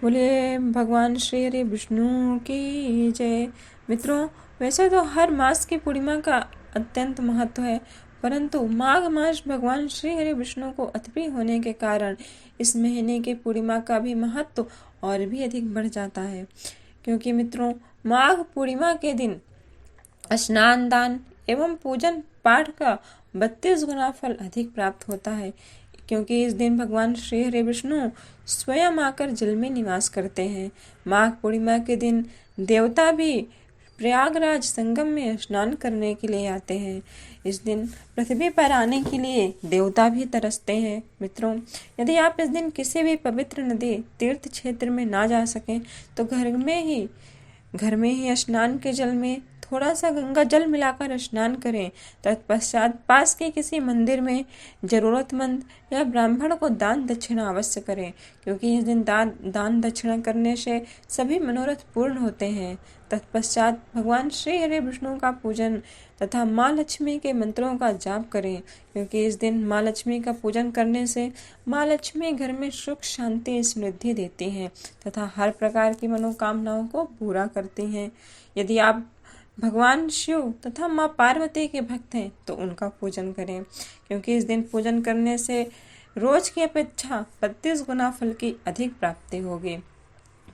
बोले भगवान श्री हरि विष्णु की जय। मित्रों, वैसे तो हर मास की पूर्णिमा का अत्यंत महत्व है, परंतु माघ मास भगवान श्री हरि विष्णु को अतिप्रिय होने के कारण इस महीने की पूर्णिमा का भी महत्व और भी अधिक बढ़ जाता है। क्योंकि मित्रों, माघ पूर्णिमा के दिन स्नान दान एवं पूजन पाठ का 32 गुना फल अधिक प्राप्त होता है। क्योंकि इस दिन भगवान श्री हरि विष्णु स्वयं आकर जल में निवास करते हैं। माघ पूर्णिमा के दिन देवता भी प्रयागराज संगम में स्नान करने के लिए आते हैं। इस दिन पृथ्वी पर आने के लिए देवता भी तरसते हैं। मित्रों, यदि आप इस दिन किसी भी पवित्र नदी तीर्थ क्षेत्र में ना जा सकें तो घर में ही स्नान के जल में थोड़ा सा गंगा जल मिलाकर स्नान करें। तत्पश्चात पास के किसी मंदिर में जरूरतमंद या ब्राह्मण को दान दक्षिणा अवश्य करें, क्योंकि इस दिन दान दक्षिणा करने से सभी मनोरथ पूर्ण होते हैं। तत्पश्चात भगवान श्री हरि विष्णु का पूजन तथा माँ लक्ष्मी के मंत्रों का जाप करें, क्योंकि इस दिन माँ लक्ष्मी का पूजन करने से माँ लक्ष्मी घर में सुख शांति समृद्धि देती हैं तथा हर प्रकार की मनोकामनाओं को पूरा करती हैं। यदि आप भगवान शिव तथा माँ पार्वती के भक्त हैं तो उनका पूजन करें, क्योंकि इस दिन पूजन करने से रोज की अपेक्षा 32 गुना फल की अधिक प्राप्ति होगी।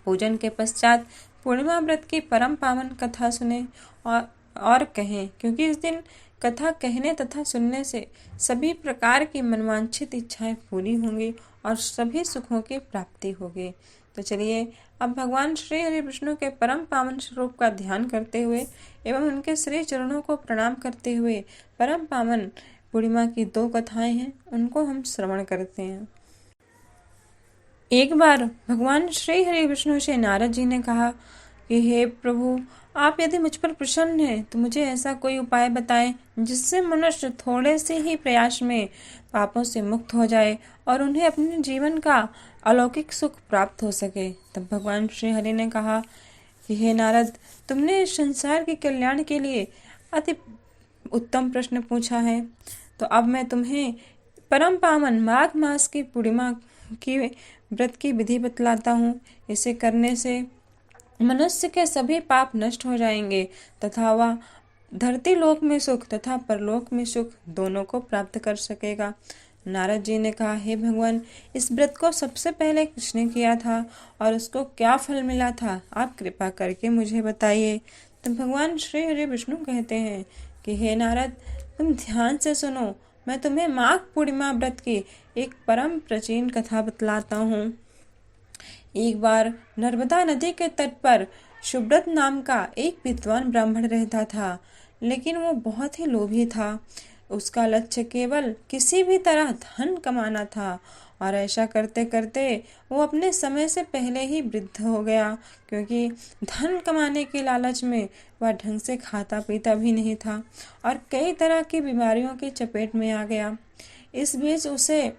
पूजन के पश्चात पूर्णिमा व्रत की परम पावन कथा सुने और कहें, क्योंकि इस दिन कथा कहने तथा सुनने से सभी प्रकार की मनवांछित इच्छाएं पूरी होंगी और सभी सुखों की प्राप्ति होगी। तो चलिए अब भगवान श्री हरि विष्णु के परम पावन स्वरूप का ध्यान करते हुए एवं उनके श्री चरणों को प्रणाम करते हुए परम पावन पूर्णिमा की 2 कथाएं हैं, उनको हम श्रवण करते हैं। एक बार भगवान श्री हरि विष्णु से नारद जी ने कहा कि हे प्रभु, आप यदि मुझ पर प्रसन्न हैं तो मुझे ऐसा कोई उपाय बताएं जिससे मनुष्य थोड़े से ही प्रयास में पापों से मुक्त हो जाए और उन्हें अपने जीवन का अलौकिक सुख प्राप्त हो सके। तब भगवान श्री हरि ने कहा कि हे नारद, तुमने इस संसार के कल्याण के लिए अति उत्तम प्रश्न पूछा है। तो अब मैं तुम्हें परम पावन माघ मास की पूर्णिमा की व्रत की विधि बतलाता हूँ। इसे करने से मनुष्य के सभी पाप नष्ट हो जाएंगे तथा वह धरती लोक में सुख तथा परलोक में सुख दोनों को प्राप्त कर सकेगा। नारद जी ने कहा, हे भगवान, इस व्रत को सबसे पहले किसने किया था और उसको क्या फल मिला था? आप कृपा करके मुझे बताइए। तो भगवान श्री हरि विष्णु कहते हैं कि हे नारद, तुम ध्यान से सुनो, मैं तुम्हें माघ पूर्णिमा व्रत की एक परम प्राचीन कथा बतलाता हूँ। एक बार नर्मदा नदी के तट पर सुब्रत नाम का एक विद्वान ब्राह्मण रहता था, लेकिन वो बहुत ही लोभी था। उसका लक्ष्य केवल किसी भी तरह धन कमाना था और ऐसा करते करते वो अपने समय से पहले ही वृद्ध हो गया, क्योंकि धन कमाने के लालच में वह ढंग से खाता पीता भी नहीं था और कई तरह की बीमारियों की चपेट में आ गया। इस बीच उसे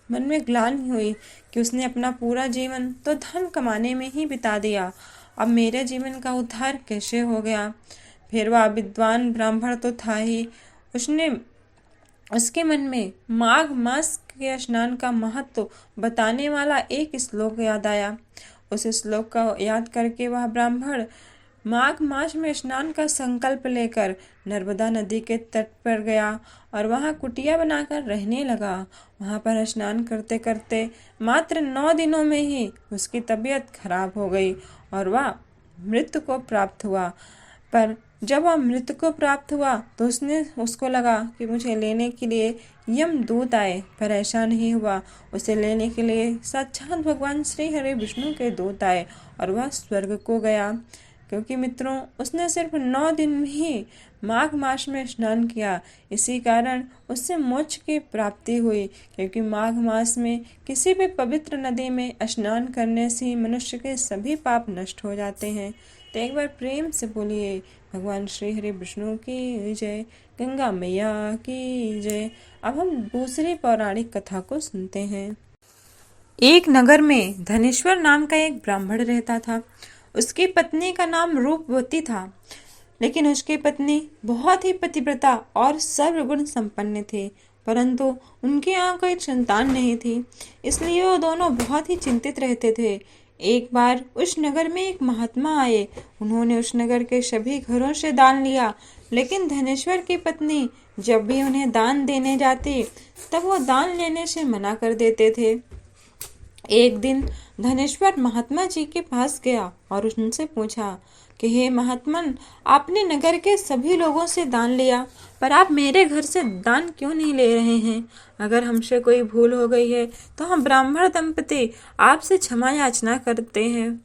मन में ग्लानि हुई कि उसने अपना पूरा जीवन तो धन कमाने में ही बिता दिया, अब मेरे जीवन का उद्धार कैसे हो गया? फिर वह विद्वान ब्राह्मण तो था ही, उसके मन में माघ मास के स्नान का महत्व बताने वाला एक श्लोक याद आया। उस श्लोक का याद करके वह ब्राह्मण माघ मास में स्नान का संकल्प लेकर नर्मदा नदी के तट पर गया और वहां कुटिया बनाकर रहने लगा। वहां पर स्नान करते करते मात्र 9 दिनों में ही उसकी तबीयत खराब हो गई और वह मृत्यु को प्राप्त हुआ। पर जब वह मृत्यु को प्राप्त हुआ तो उसको लगा कि मुझे लेने के लिए यमदूत आए, पर ऐसा नहीं हुआ। उसे लेने के लिए साक्षात भगवान श्री हरि विष्णु के दूत आए और वह स्वर्ग को गया, क्योंकि मित्रों उसने सिर्फ 9 दिन में ही माघ मास में स्नान किया। इसी कारण उससे मोक्ष की प्राप्ति हुई, क्योंकि माघ मास में किसी भी पवित्र नदी में स्नान करने से मनुष्य के सभी पाप नष्ट हो जाते हैं। तो एक बार प्रेम से बोलिए भगवान श्री हरि विष्णु की जय, गंगा मैया की जय। अब हम दूसरी पौराणिक कथा को सुनते हैं। एक नगर में धनेश्वर नाम का एक ब्राह्मण रहता था। उसकी पत्नी का नाम रूपवती था, लेकिन उसकी पत्नी बहुत ही पतिव्रता और सर्वगुण संपन्न थी, परंतु उनके यहाँ कोई संतान नहीं थी। इसलिए वो दोनों बहुत ही चिंतित रहते थे। एक बार उस नगर में एक महात्मा आए। उन्होंने उस नगर के सभी घरों से दान लिया, लेकिन धनेश्वर की पत्नी जब भी उन्हें दान देने जाती तब वो दान लेने से मना कर देते थे। एक दिन धनेश्वर महात्मा जी के पास गया और उनसे पूछा कि हे महात्मन, आपने नगर के सभी लोगों से दान लिया, पर आप मेरे घर से दान क्यों नहीं ले रहे हैं? अगर हमसे कोई भूल हो गई है तो हम ब्राह्मण दंपति आपसे क्षमा याचना करते हैं।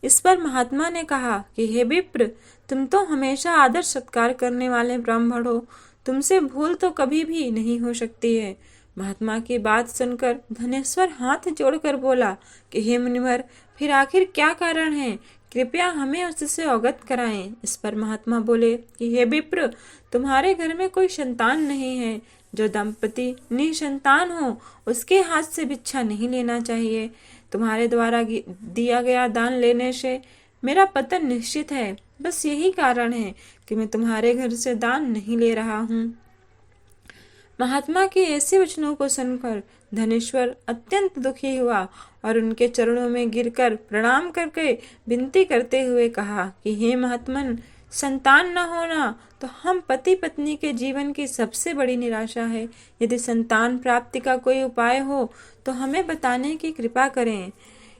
इस पर महात्मा ने कहा कि हे विप्र, तुम तो हमेशा आदर सत्कार करने वाले ब्राह्मण हो, तुमसे भूल तो कभी भी नहीं हो सकती है। महात्मा की बात सुनकर धनेश्वर हाथ जोड़कर बोला कि हे मुनिवर, फिर आखिर क्या कारण है? कृपया हमें उससे अवगत कराएं। इस पर महात्मा बोले कि हे विप्र, तुम्हारे घर में कोई संतान नहीं है। जो दंपति निसंतान हो उसके हाथ से भिक्षा नहीं लेना चाहिए। तुम्हारे द्वारा दिया गया दान लेने से मेरा पतन निश्चित है। बस यही कारण है कि मैं तुम्हारे घर से दान नहीं ले रहा हूँ। महात्मा के ऐसे वचनों को सुनकर धनेश्वर अत्यंत दुखी हुआ और उनके चरणों में गिरकर प्रणाम करके विनती करते हुए कहा कि हे महात्मन, संतान न होना तो हम पति पत्नी के जीवन की सबसे बड़ी निराशा है। यदि संतान प्राप्ति का कोई उपाय हो तो हमें बताने की कृपा करें।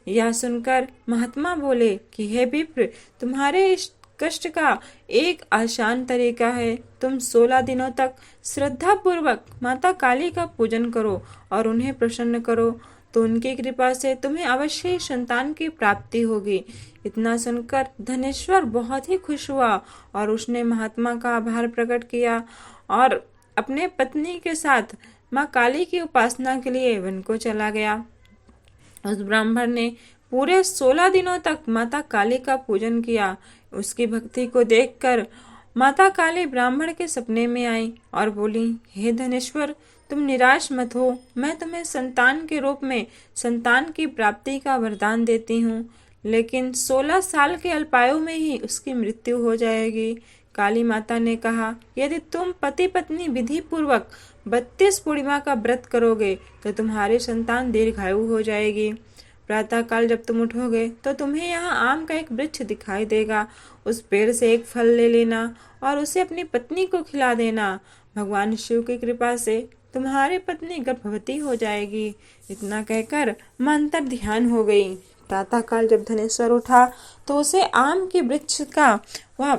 यह सुनकर महात्मा बोले कि हे विप्र, तुम्हारे इस कष्ट का एक आसान तरीका है। तुम 16 दिनों तक श्रद्धा पूर्वक माता काली का पूजन करो और उन्हें प्रसन्न करो, तो उनकी कृपा से तुम्हें अवश्य ही संतान की प्राप्ति होगी। इतना सुनकर धनेश्वर बहुत ही खुश हुआ और उसने महात्मा का आभार प्रकट किया और अपने पत्नी के साथ माँ काली की उपासना के लिए वन को चला गया। उस ब्राह्मण ने पूरे 16 दिनों तक माता काली का पूजन किया। उसकी भक्ति को देखकर माता काली ब्राह्मण के सपने में आई और बोली, हे धनेश्वर, तुम निराश मत हो। मैं तुम्हें संतान के रूप में संतान की प्राप्ति का वरदान देती हूँ, लेकिन 16 साल के अल्पायु में ही उसकी मृत्यु हो जाएगी। काली माता ने कहा, यदि तुम पति पत्नी विधि पूर्वक 32 पूर्णिमा का व्रत करोगे तो तुम्हारी संतान दीर्घायु हो जाएगी। प्रातः काल जब तुम उठोगे तो तुम्हें यहाँ आम का एक वृक्ष दिखाई देगा। उस पेड़ से एक फल ले लेना और उसे अपनी पत्नी को खिला देना। भगवान शिव की कृपा से तुम्हारी पत्नी गर्भवती हो जाएगी। इतना कहकर मां अंतर ध्यान हो गई। प्रातः काल जब धनेश्वर उठा तो उसे आम के वृक्ष का वह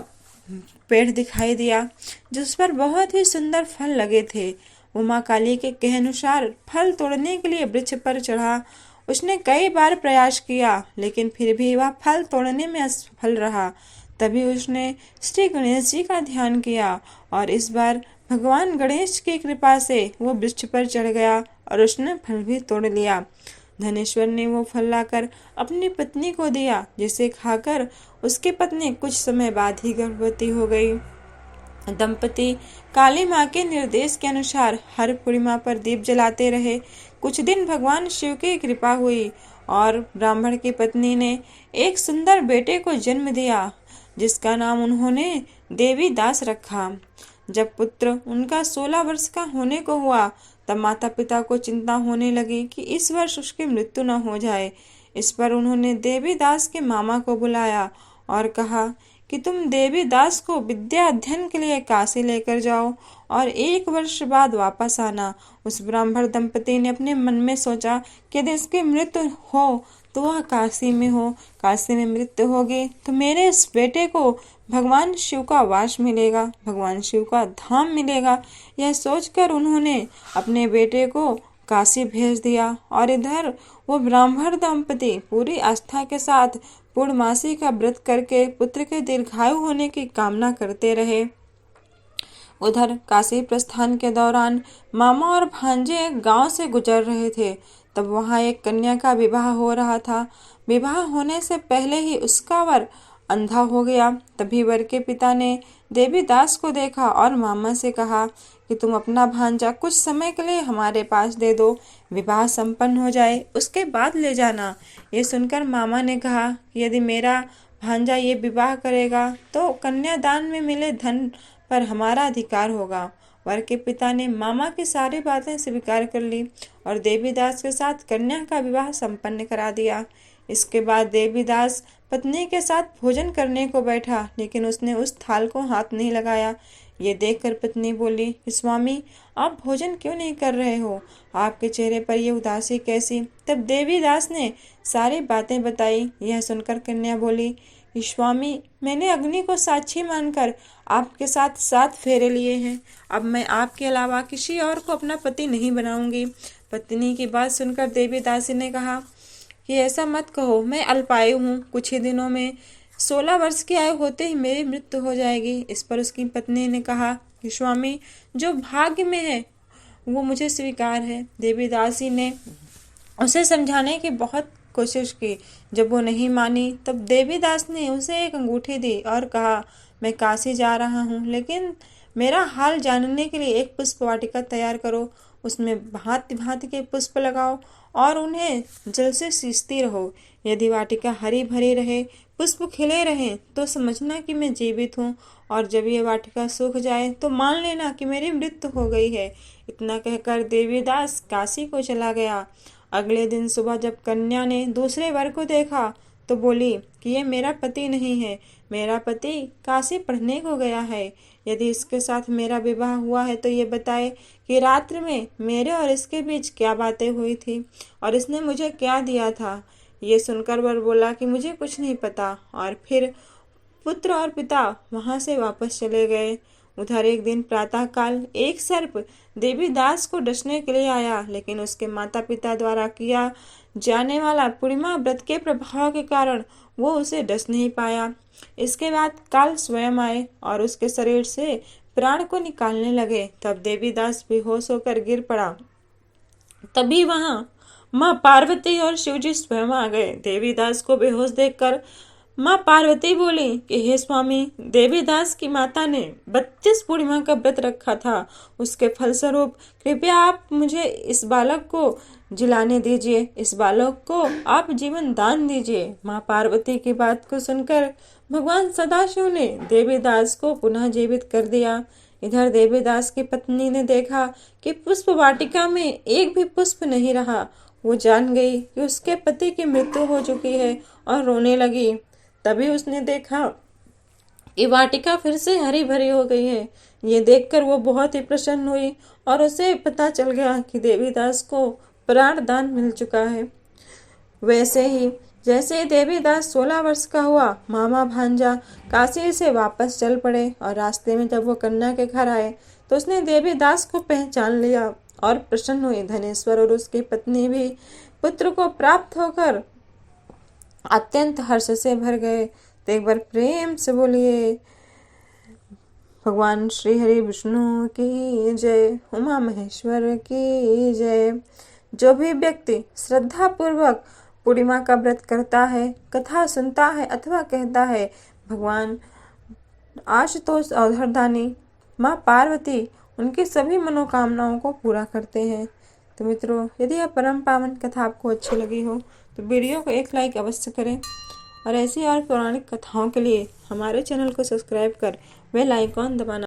पेड़ दिखाई दिया, जिस पर बहुत ही सुंदर फल लगे थे। वो माँ काली के कहे फल तोड़ने के लिए वृक्ष पर चढ़ा। उसने कई बार प्रयास किया, लेकिन फिर भी वह फल तोड़ने में असफल रहा। तभी उसने श्री गणेश जी का ध्यान किया और इस बार भगवान गणेश की कृपा से वो वृक्ष पर चढ़ गया और उसने फल भी तोड़ लिया। धनेश्वर ने वो फल लाकर अपनी पत्नी को दिया, जिसे खाकर उसकी पत्नी कुछ समय बाद ही गर्भवती हो गई। दंपति काली माँ के निर्देश के अनुसार हर पूर्णिमा पर दीप जलाते रहे। कुछ दिन भगवान शिव की कृपा हुई और ब्राह्मण की पत्नी ने एक सुंदर बेटे को जन्म दिया, जिसका नाम उन्होंने देवी दास रखा। जब पुत्र उनका 16 वर्ष का होने को हुआ तब माता पिता को चिंता होने लगी कि इस वर्ष उसकी मृत्यु न हो जाए। इस पर उन्होंने देवी दास के मामा को बुलाया और कहा कि तुम देवी दास को विद्या अध्ययन के लिए काशी लेकर जाओ और 1 वर्ष बाद वापस आना। उस ब्राह्मण दंपति ने अपने मन में सोचा कि यदि इसकी मृत्यु हो तो वह काशी में हो, काशी में मृत्यु होगी तो मेरे इस बेटे को भगवान शिव का वास मिलेगा, भगवान शिव का धाम मिलेगा। यह सोचकर उन्होंने अपने बेटे को काशी भेज दिया और इधर वो ब्राह्मण दंपति पूरी आस्था के साथ पूर्णमासी का व्रत करके पुत्र के दीर्घायु होने की कामना करते रहे। उधर काशी प्रस्थान के दौरान मामा और भांजे एक गांव से गुजर रहे थे। तब वहां एक कन्या का विवाह हो रहा था। विवाह होने से पहले ही उसका वर अंधा हो गया। तभी वर के पिता ने देवी दास को देखा और मामा से कहा कि तुम अपना भांजा कुछ समय के लिए हमारे पास दे दो, विवाह संपन्न हो जाए उसके बाद ले जाना। ये सुनकर मामा ने कहा कि यदि मेरा भांजा ये विवाह करेगा तो कन्यादान में मिले धन पर हमारा अधिकार होगा। वर के पिता ने मामा की सारी बातें स्वीकार कर ली और देवीदास के साथ कन्या का विवाह संपन्न करा दिया। इसके बाद देवीदास पत्नी के साथ भोजन करने को बैठा, लेकिन उसने उस थाल को हाथ नहीं लगाया। ये देखकर पत्नी बोली कि स्वामी, आप भोजन क्यों नहीं कर रहे हो? आपके चेहरे पर यह उदासी कैसी? तब देवीदास ने सारी बातें बताई। यह सुनकर कन्या बोली कि स्वामी, मैंने अग्नि को साक्षी मानकर आपके साथ 7 फेरे लिए हैं। अब मैं आपके अलावा किसी और को अपना पति नहीं बनाऊंगी। पत्नी की बात सुनकर देवीदासी ने कहा कि ऐसा मत कहो, मैं अल्पायु हूँ, कुछ ही दिनों में 16 वर्ष की आयु होते ही मेरी मृत्यु हो जाएगी। इस पर उसकी पत्नी ने कहा कि स्वामी, जो भाग्य में है वो मुझे स्वीकार है। देवीदासी ने उसे समझाने की बहुत कोशिश की। जब वो नहीं मानी तब देवीदास ने उसे एक अंगूठी दी और कहा, मैं काशी जा रहा हूँ, लेकिन मेरा हाल जानने के लिए एक पुष्प वाटिका तैयार करो। उसमें भांति भांति के पुष्प लगाओ और उन्हें जल से सींचती रहो। यदि वाटिका हरी भरी रहे, पुष्प खिले रहें, तो समझना कि मैं जीवित हूँ, और जब यह वाटिका सूख जाए तो मान लेना कि मेरी मृत्यु हो गई है। इतना कहकर देवीदास काशी को चला गया। अगले दिन सुबह जब कन्या ने दूसरे वर को देखा तो बोली कि यह मेरा पति नहीं है, मेरा पति काशी पढ़ने को गया है। यदि इसके साथ मेरा विवाह हुआ है तो ये बताए कि रात्रि में मेरे और इसके बीच क्या बातें हुई थी और इसने मुझे क्या दिया था। ये सुनकर वर बोला कि मुझे कुछ नहीं पता, और फिर पुत्र और पिता वहां से वापस चले गए। उधर एक दिन प्रातःकाल एक सर्प देवीदास को डसने के लिए आया, लेकिन उसके माता पिता द्वारा किया जाने वाला पूर्णिमा व्रत के प्रभाव के कारण वो उसे डस नहीं पाया। इसके बाद काल स्वयं आए और उसके शरीर से प्राण को निकालने लगे। तब देवीदास बेहोश होकर गिर पड़ा। तभी वहां माँ पार्वती और शिवजी स्वयं आ गए। देवीदास को बेहोश देखकर माँ पार्वती बोली कि हे स्वामी, देवीदास की माता ने 32 पूर्णिमा का व्रत रखा था, उसके फलस्वरूप कृपया आप मुझे इस बालक को जिलाने दीजिए, इस बालक को आप जीवन दान दीजिए। माँ पार्वती की बात को सुनकर भगवान सदाशिव ने देवीदास को पुनः जीवित कर दिया। इधर देवीदास की पत्नी ने देखा कि पुष्प वाटिका में एक भी पुष्प नहीं रहा। वो जान गई कि उसके पति की मृत्यु हो चुकी है और रोने लगी। तभी उसने देखा कि वाटिका फिर से हरी भरी हो गई है। ये देखकर वो बहुत ही प्रसन्न हुई और उसे पता चल गया कि देवीदास को प्राण दान मिल चुका है। वैसे ही जैसे देवीदास 16 वर्ष का हुआ, मामा भांजा काशी से वापस चल पड़े, और रास्ते में जब वो कन्या के घर आए तो उसने देवीदास को पहचान लिया और प्रसन्न हुई। धनेश्वर और उसकी पत्नी भी पुत्र को प्राप्त होकर अत्यंत हर्ष से भर गए। तो एक बार प्रेम से बोलिए भगवान श्री हरि विष्णु की जय, उमा महेश्वर की जय। जो भी व्यक्ति श्रद्धा पूर्वक पूर्णिमा का व्रत करता है, कथा सुनता है अथवा कहता है, भगवान आशुतोष अवधरदानी माँ पार्वती उनकी सभी मनोकामनाओं को पूरा करते हैं। तो मित्रों, यदि यह परम पावन कथा आपको अच्छी लगी हो तो वीडियो को एक लाइक अवश्य करें, और ऐसी और पौराणिक कथाओं के लिए हमारे चैनल को सब्सक्राइब कर बेल आइकॉन दबाना